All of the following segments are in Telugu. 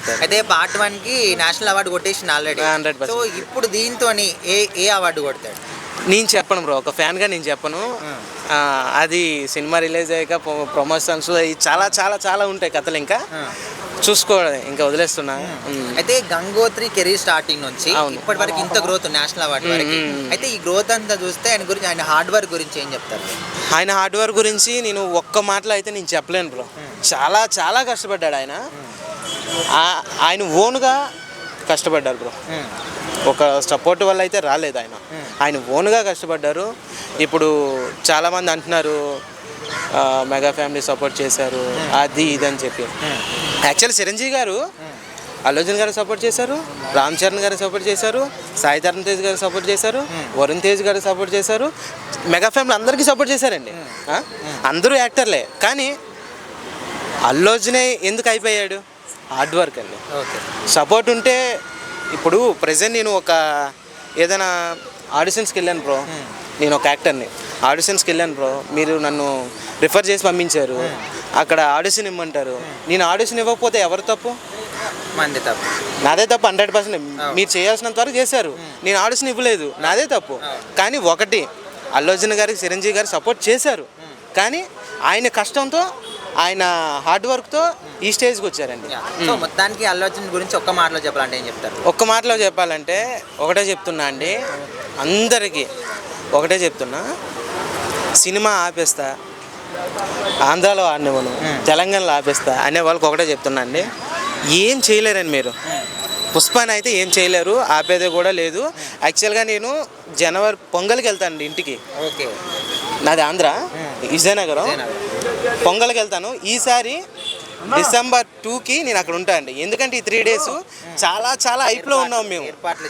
చెప్తారు. అయితే పార్ట్ 1కి నేషనల్ అవార్డు కొట్టేసింది ఆల్రెడీ. 100%. సో ఇప్పుడు దీంతో ఏ అవార్డు కొడతాడు? నేను చెప్పను బ్రో, ఒక ఫ్యాన్గా నేను చెప్పను. అది సినిమా రిలీజ్ అయ్యాక ప్రమోషన్స్ చాలా చాలా చాలా ఉంటాయి కథలు, ఇంకా చూసుకోవడం, ఇంకా వదిలేస్తున్నా. అయితే గంగోత్రి కెరీర్ స్టార్టింగ్ నుంచి ఇప్పటి వరకు ఇంత గ్రోత్ నేషనల్ అవార్డు వరకు. అయితే ఈ గ్రోత్ అంతా చూస్తే ఆయన గురించి, ఆయన హార్డ్ వర్క్ గురించి ఏం చెప్తారు? ఆయన హార్డ్ వర్క్ గురించి నేను ఒక్క మాటలో అయితే నేను చెప్పలేను బ్రో. చాలా చాలా కష్టపడ్డాడు ఆయన. ఆయన ఓన్గా కష్టపడ్డారు బ్రో. ఒక సపోర్ట్ వల్ల అయితే రాలేదు. ఆయన ఓన్గా కష్టపడ్డారు. ఇప్పుడు చాలామంది అంటున్నారు మెగా ఫ్యామిలీ సపోర్ట్ చేశారు అది ఇది అని చెప్పి. యాక్చువల్లీ చిరంజీవి గారు అల్లు అర్జున్ గారు సపోర్ట్ చేశారు, రామ్ చరణ్ గారు సపోర్ట్ చేశారు, సాయి ధరమ్ తేజ్ గారు సపోర్ట్ చేశారు, వరుణ్ తేజ్ గారు సపోర్ట్ చేశారు, మెగా ఫ్యామిలీ అందరికీ సపోర్ట్ చేశారండి. అందరూ యాక్టర్లే. కానీ అల్లు అర్జునే ఎందుకు అయిపోయాడు? హార్డ్ వర్క్ అండి. సపోర్ట్ ఉంటే ఇప్పుడు ప్రజెంట్ నేను ఒక ఏదైనా ఆడిషన్స్కి వెళ్ళాను బ్రో. నేను ఒక యాక్టర్ని, ఆడిషన్స్కి వెళ్ళాను బ్రో. మీరు నన్ను రిఫర్ చేసి పంపించారు, అక్కడ ఆడిషన్ ఇమ్మంటారు. నేను ఆడిషన్ ఇవ్వకపోతే ఎవరు తప్పు? మంది తప్పు. నాదే తప్పు 100%. మీరు చేయాల్సినంత వరకు చేశారు, నేను ఆడిషన్ ఇవ్వలేదు, నాదే తప్పు. కానీ ఒకటి, అల్లు అర్జున్ గారికి చిరంజీవి గారు సపోర్ట్ చేశారు, కానీ ఆయన కష్టంతో, ఆయన హార్డ్ వర్క్తో ఈ స్టేజ్కి వచ్చారండి. సో మొత్తానికి అల్లు అర్జున్ గురించి ఒక్క మాటలో చెప్పాలంటే ఏం చెప్తారు? ఒక్క మాటలో చెప్పాలంటే ఒకటే చెప్తున్నా అండి, అందరికీ ఒకటే చెప్తున్నా. సినిమా ఆపేస్తా, ఆంధ్రాలో ఆడినవను, తెలంగాణలో ఆపేస్తా అనే వాళ్ళకి ఒకటే చెప్తున్నా అండి, ఏం చేయలేరండి మీరు. పుష్పాని అయితే ఏం చేయలేరు, ఆపేదే కూడా లేదు. యాక్చువల్గా నేను జనవరి పొంగల్కి వెళ్తానండి ఇంటికి. ఓకే, నాది ఆంధ్ర, విజయనగరం. పొంగల్కి వెళ్తాను. ఈసారి డిసెంబర్ 2కి నేను అక్కడ ఉంటా అండి. ఎందుకంటే ఈ 3 days చాలా చాలా హైప్లో ఉన్నాం మేము.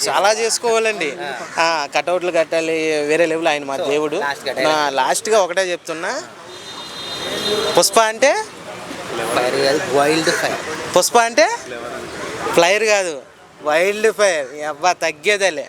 చాలా చేసుకోవాలండి, కటౌట్లు కట్టాలి, వేరే లెవెల్. ఆయన మా దేవుడు. లాస్ట్గా ఒకటే చెప్తున్నా, పుష్ప అంటే వైల్డ్ ఫైర్. పుష్ప అంటే ఫ్లైర్ కాదు, వైల్డ్ ఫైర్. అబ్బా తగ్గేదేలే.